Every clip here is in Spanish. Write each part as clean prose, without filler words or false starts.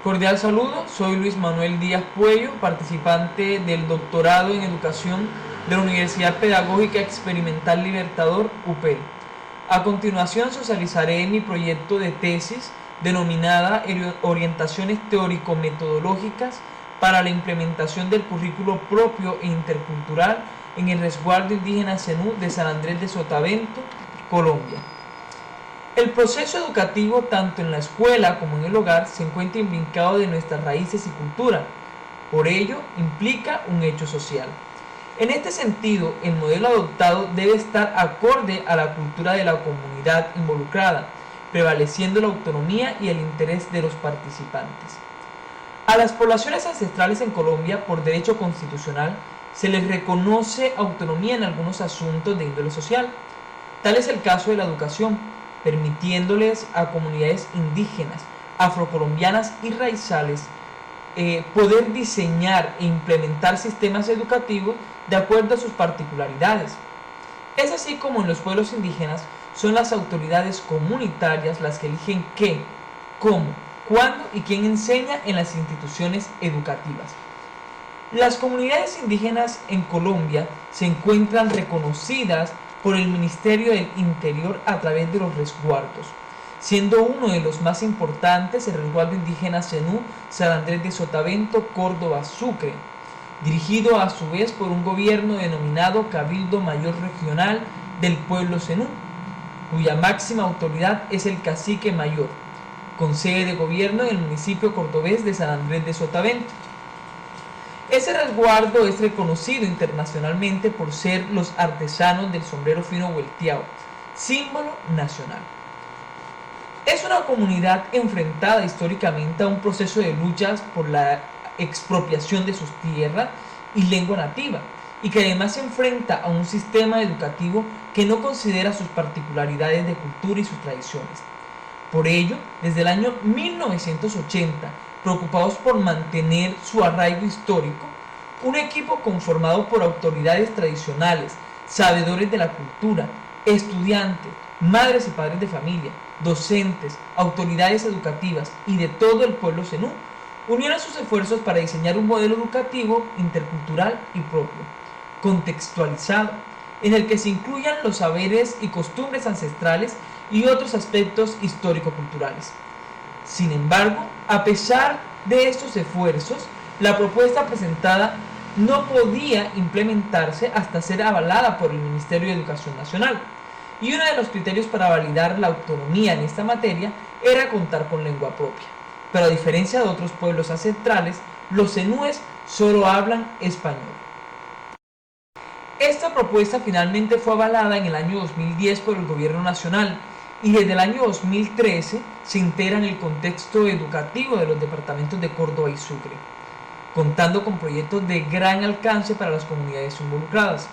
Cordial saludo, soy Luis Manuel Díaz Puello, participante del doctorado en educación de la Universidad Pedagógica Experimental Libertador, UPEL. A continuación socializaré mi proyecto de tesis denominada Orientaciones teórico-metodológicas para la implementación del currículo propio e intercultural en el resguardo indígena Zenú de San Andrés de Sotavento, Colombia. El proceso educativo, tanto en la escuela como en el hogar, se encuentra imbrincado de nuestras raíces y cultura. Por ello, implica un hecho social. En este sentido, el modelo adoptado debe estar acorde a la cultura de la comunidad involucrada, prevaleciendo la autonomía y el interés de los participantes. A las poblaciones ancestrales en Colombia, por derecho constitucional, se les reconoce autonomía en algunos asuntos de índole social. Tal es el caso de la educación, permitiéndoles a comunidades indígenas, afrocolombianas y raizales poder diseñar e implementar sistemas educativos de acuerdo a sus particularidades. Es así como en los pueblos indígenas son las autoridades comunitarias las que eligen qué, cómo, cuándo y quién enseña en las instituciones educativas. Las comunidades indígenas en Colombia se encuentran reconocidas por el Ministerio del Interior a través de los resguardos, siendo uno de los más importantes el resguardo indígena Zenú San Andrés de Sotavento, Córdoba, Sucre, dirigido a su vez por un gobierno denominado Cabildo Mayor Regional del Pueblo Zenú, cuya máxima autoridad es el cacique mayor, con sede de gobierno en el municipio cordobés de San Andrés de Sotavento. Ese resguardo es reconocido internacionalmente por ser los artesanos del sombrero fino volteado, símbolo nacional. Es una comunidad enfrentada históricamente a un proceso de luchas por la expropiación de sus tierras y lengua nativa, y que además se enfrenta a un sistema educativo que no considera sus particularidades de cultura y sus tradiciones. Por ello, desde el año 1980, preocupados por mantener su arraigo histórico, un equipo conformado por autoridades tradicionales, sabedores de la cultura, estudiantes, madres y padres de familia, docentes, autoridades educativas y de todo el pueblo zenú, unieron sus esfuerzos para diseñar un modelo educativo intercultural y propio, contextualizado, en el que se incluyan los saberes y costumbres ancestrales y otros aspectos histórico-culturales. Sin embargo, a pesar de estos esfuerzos, la propuesta presentada no podía implementarse hasta ser avalada por el Ministerio de Educación Nacional, y uno de los criterios para validar la autonomía en esta materia era contar con lengua propia. Pero a diferencia de otros pueblos ancestrales, los zenúes solo hablan español. Esta propuesta finalmente fue avalada en el año 2010 por el Gobierno Nacional y desde el año 2013 se integra en el contexto educativo de los departamentos de Córdoba y Sucre, contando con proyectos de gran alcance para las comunidades involucradas.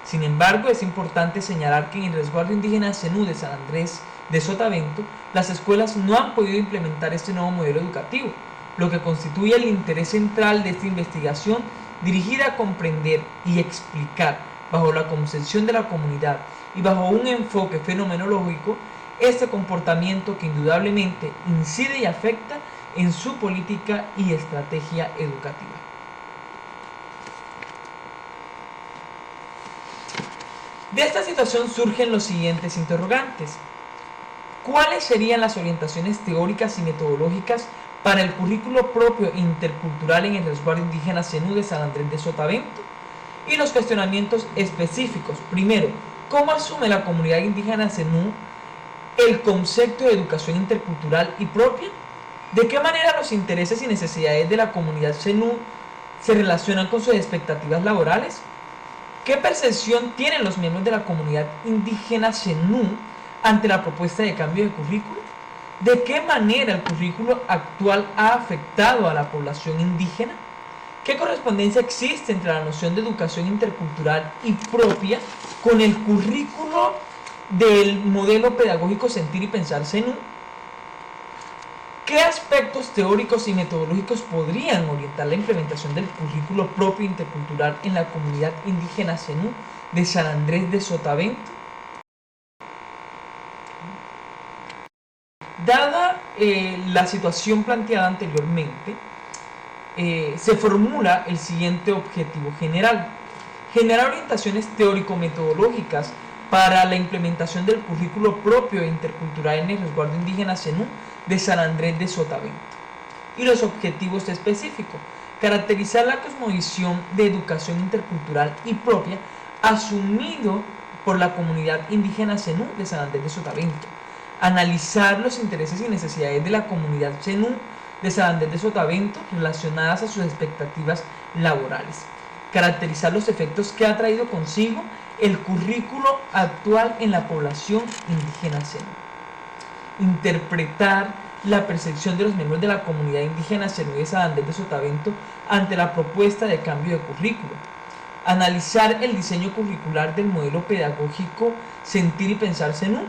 Sin embargo, es importante señalar que en el resguardo indígena Zenú de San Andrés de Sotavento, las escuelas no han podido implementar este nuevo modelo educativo, lo que constituye el interés central de esta investigación dirigida a comprender y explicar, bajo la concepción de la comunidad y bajo un enfoque fenomenológico, este comportamiento que indudablemente incide y afecta en su política y estrategia educativa. De esta situación surgen los siguientes interrogantes. ¿Cuáles serían las orientaciones teóricas y metodológicas para el currículo propio intercultural en el resguardo indígena Zenú de San Andrés de Sotavento? Y los cuestionamientos específicos. Primero, ¿cómo asume la comunidad indígena Zenú el concepto de educación intercultural y propia? ¿De qué manera los intereses y necesidades de la comunidad Zenú se relacionan con sus expectativas laborales? ¿Qué percepción tienen los miembros de la comunidad indígena Zenú ante la propuesta de cambio de currículo? ¿De qué manera el currículo actual ha afectado a la población indígena? ¿Qué correspondencia existe entre la noción de educación intercultural y propia con el currículo del modelo pedagógico Sentir y Pensar Zenú? ¿Qué aspectos teóricos y metodológicos podrían orientar la implementación del currículo propio intercultural en la comunidad indígena Zenú de San Andrés de Sotavento? Dada la situación planteada anteriormente, se formula el siguiente objetivo general: generar orientaciones teórico-metodológicas para la implementación del currículo propio e intercultural en el resguardo indígena Zenú de San Andrés de Sotavento. Y los objetivos específicos: caracterizar la cosmovisión de educación intercultural y propia asumido por la comunidad indígena Zenú de San Andrés de Sotavento, analizar los intereses y necesidades de la comunidad Zenú de San Andrés de Sotavento relacionadas a sus expectativas laborales, caracterizar los efectos que ha traído consigo el currículo actual en la población indígena Zenú, interpretar la percepción de los miembros de la comunidad indígena Zenú de San Andrés de Sotavento ante la propuesta de cambio de currículo, analizar el diseño curricular del modelo pedagógico Sentir y Pensar Zenú,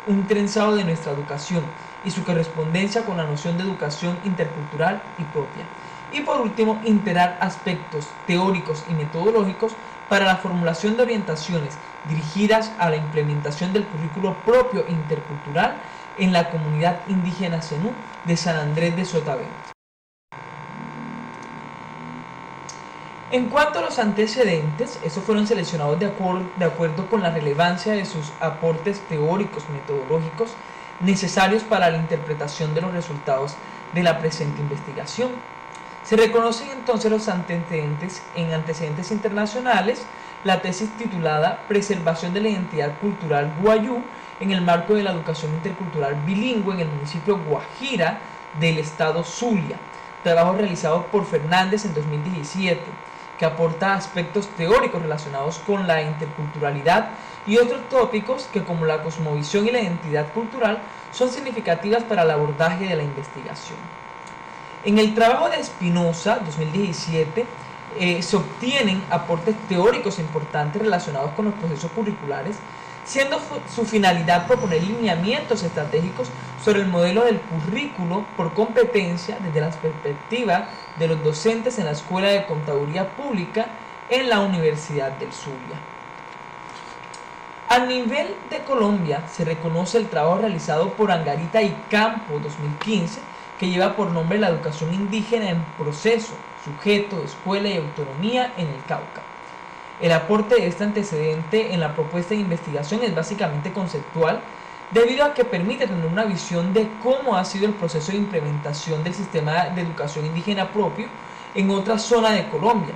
un trenzado de nuestra educación y su correspondencia con la noción de educación intercultural y propia. Y por último, integrar aspectos teóricos y metodológicos para la formulación de orientaciones dirigidas a la implementación del currículo propio e intercultural en la comunidad indígena Zenú de San Andrés de Sotavento. En cuanto a los antecedentes, estos fueron seleccionados de acuerdo con la relevancia de sus aportes teóricos metodológicos necesarios para la interpretación de los resultados de la presente investigación. Se reconocen entonces los antecedentes en antecedentes internacionales, la tesis titulada Preservación de la identidad cultural guayú en el marco de la educación intercultural bilingüe en el municipio Guajira del estado Zulia, trabajo realizado por Fernández en 2017, que aporta aspectos teóricos relacionados con la interculturalidad y otros tópicos que, como la cosmovisión y la identidad cultural, son significativas para el abordaje de la investigación. En el trabajo de Espinosa, 2017, se obtienen aportes teóricos importantes relacionados con los procesos curriculares, siendo su finalidad proponer lineamientos estratégicos sobre el modelo del currículo por competencia desde la perspectiva de los docentes en la Escuela de Contaduría Pública en la Universidad del Zulia. A nivel de Colombia se reconoce el trabajo realizado por Angarita y Campo 2015, que lleva por nombre La educación indígena en proceso, sujeto, escuela y autonomía en el Cauca. El aporte de este antecedente en la propuesta de investigación es básicamente conceptual, debido a que permite tener una visión de cómo ha sido el proceso de implementación del sistema de educación indígena propio en otra zona de Colombia.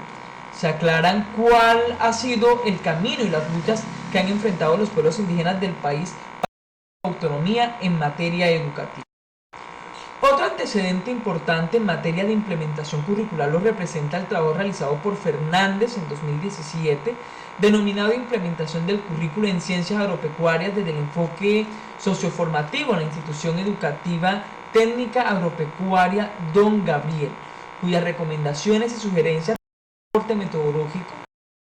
Se aclaran cuál ha sido el camino y las luchas que han enfrentado los pueblos indígenas del país para la autonomía en materia educativa. Otro antecedente importante en materia de implementación curricular lo representa el trabajo realizado por Fernández en 2017, denominado Implementación del currículo en ciencias agropecuarias desde el enfoque socioformativo en la institución educativa técnica agropecuaria Don Gabriel, cuyas recomendaciones y sugerencias de aporte metodológico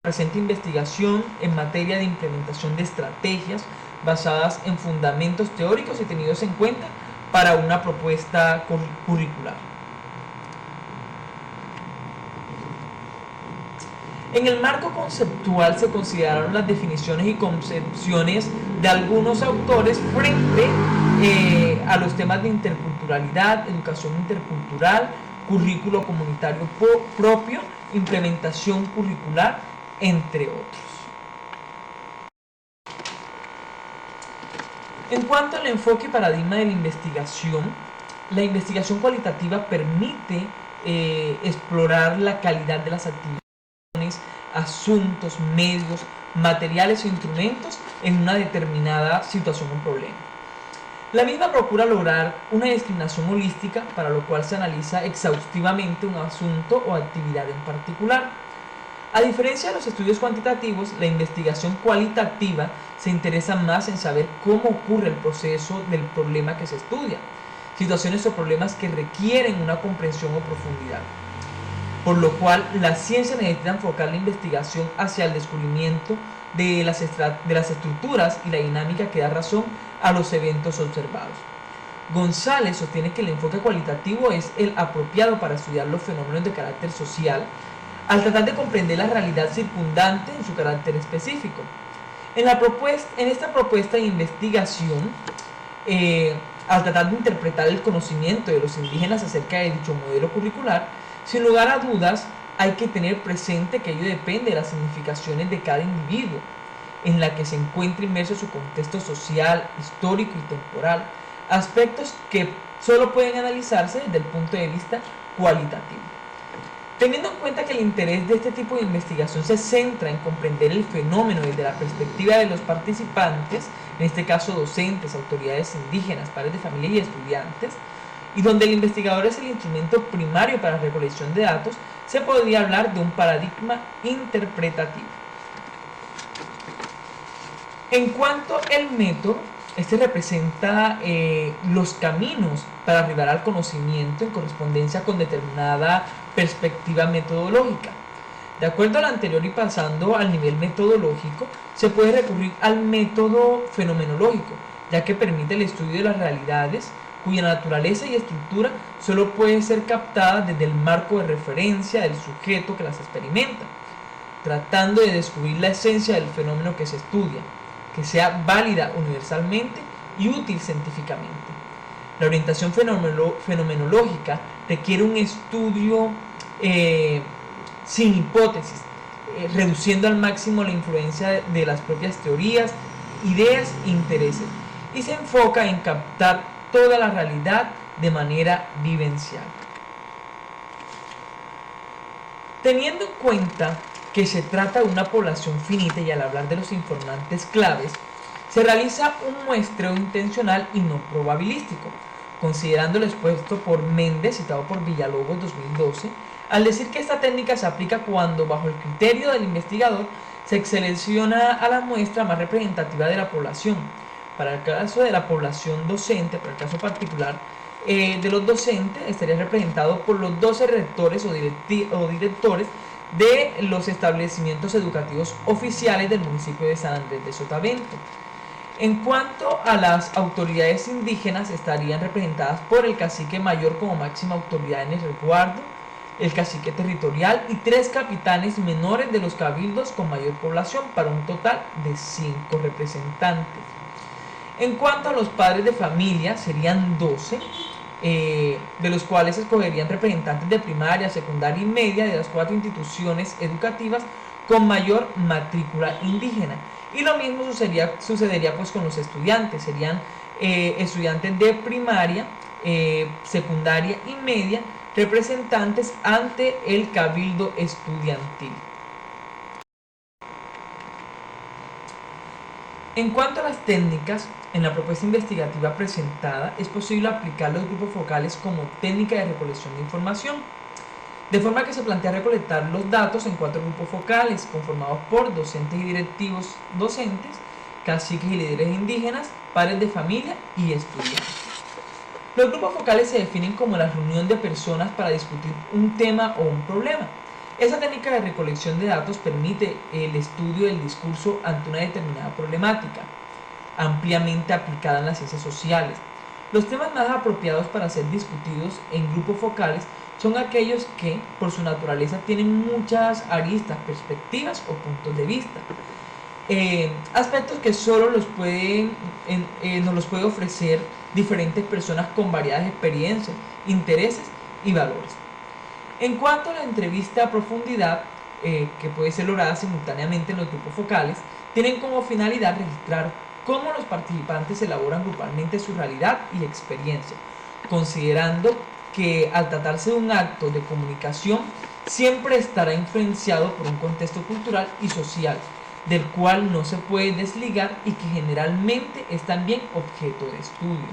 presenta investigación en materia de implementación de estrategias basadas en fundamentos teóricos y tenidos en cuenta para una propuesta curricular. En el marco conceptual se consideraron las definiciones y concepciones de algunos autores frente a los temas de interculturalidad, educación intercultural, currículo comunitario propio, implementación curricular, entre otros. En cuanto al enfoque y paradigma de la investigación cualitativa permite explorar la calidad de las actividades, asuntos, medios, materiales o instrumentos en una determinada situación o problema. La misma procura lograr una discriminación holística, para lo cual se analiza exhaustivamente un asunto o actividad en particular. A diferencia de los estudios cuantitativos, la investigación cualitativa se interesa más en saber cómo ocurre el proceso del problema que se estudia, situaciones o problemas que requieren una comprensión o profundidad, por lo cual la ciencia necesita enfocar la investigación hacia el descubrimiento de las estructuras y la dinámica que da razón a los eventos observados. González sostiene que el enfoque cualitativo es el apropiado para estudiar los fenómenos de carácter social, al tratar de comprender la realidad circundante en su carácter específico. En esta propuesta de investigación al tratar de interpretar el conocimiento de los indígenas acerca de dicho modelo curricular, sin lugar a dudas hay que tener presente que ello depende de las significaciones de cada individuo, en la que se encuentra inmerso su contexto social, histórico y temporal, aspectos que solo pueden analizarse desde el punto de vista cualitativo. Teniendo en cuenta que el interés de este tipo de investigación se centra en comprender el fenómeno desde la perspectiva de los participantes, en este caso docentes, autoridades indígenas, padres de familia y estudiantes, y donde el investigador es el instrumento primario para la recolección de datos, se podría hablar de un paradigma interpretativo. En cuanto al método, este representa los caminos para arribar al conocimiento en correspondencia con determinada perspectiva metodológica. De acuerdo a lo anterior y pasando al nivel metodológico, se puede recurrir al método fenomenológico, ya que permite el estudio de las realidades cuya naturaleza y estructura solo puede ser captada desde el marco de referencia del sujeto que las experimenta, tratando de descubrir la esencia del fenómeno que se estudia, que sea válida universalmente y útil científicamente. La orientación fenomenológica requiere un estudio sin hipótesis, reduciendo al máximo la influencia de las propias teorías, ideas e intereses, y se enfoca en captar toda la realidad de manera vivencial. Teniendo en cuenta que se trata de una población finita y al hablar de los informantes claves, se realiza un muestreo intencional y no probabilístico, considerando lo expuesto por Méndez, citado por Villalobos 2012, al decir que esta técnica se aplica cuando, bajo el criterio del investigador, se selecciona a la muestra más representativa de la población. Para el caso de la población docente, para el caso particular de los docentes, estaría representado por los 12 rectores o directores de los establecimientos educativos oficiales del municipio de San Andrés de Sotavento. En cuanto a las autoridades indígenas, estarían representadas por el cacique mayor como máxima autoridad en el resguardo, el cacique territorial y 3 capitanes menores de los cabildos con mayor población, para un total de 5 representantes. En cuanto a los padres de familia, serían 12, de los cuales se escogerían representantes de primaria, secundaria y media de las 4 instituciones educativas con mayor matrícula indígena. Y lo mismo sucedería pues con los estudiantes, serían estudiantes de primaria, secundaria y media, representantes ante el cabildo estudiantil. En cuanto a las técnicas, en la propuesta investigativa presentada es posible aplicar los grupos focales como técnica de recolección de información, de forma que se plantea recolectar los datos en 4 grupos focales conformados por docentes y directivos docentes, caciques y líderes indígenas, padres de familia y estudiantes. Los grupos focales se definen como la reunión de personas para discutir un tema o un problema. Esa técnica de recolección de datos permite el estudio del discurso ante una determinada problemática, ampliamente aplicada en las ciencias sociales. Los temas más apropiados para ser discutidos en grupos focales son aquellos que, por su naturaleza, tienen muchas aristas, perspectivas o puntos de vista. Aspectos que solo nos los puede ofrecer diferentes personas con variadas experiencias, intereses y valores. En cuanto a la entrevista a profundidad, que puede ser lograda simultáneamente en los grupos focales, tienen como finalidad registrar cómo los participantes elaboran grupalmente su realidad y experiencia, considerando que al tratarse de un acto de comunicación, siempre estará influenciado por un contexto cultural y social, del cual no se puede desligar y que generalmente es también objeto de estudio.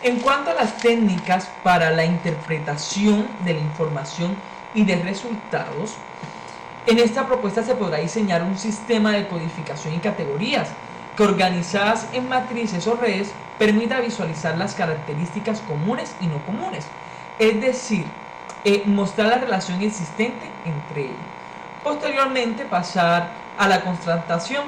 En cuanto a las técnicas para la interpretación de la información y de resultados, en esta propuesta se podrá diseñar un sistema de codificación y categorías que, organizadas en matrices o redes, permita visualizar las características comunes y no comunes, es decir, mostrar la relación existente entre ellas. Posteriormente pasar a la constatación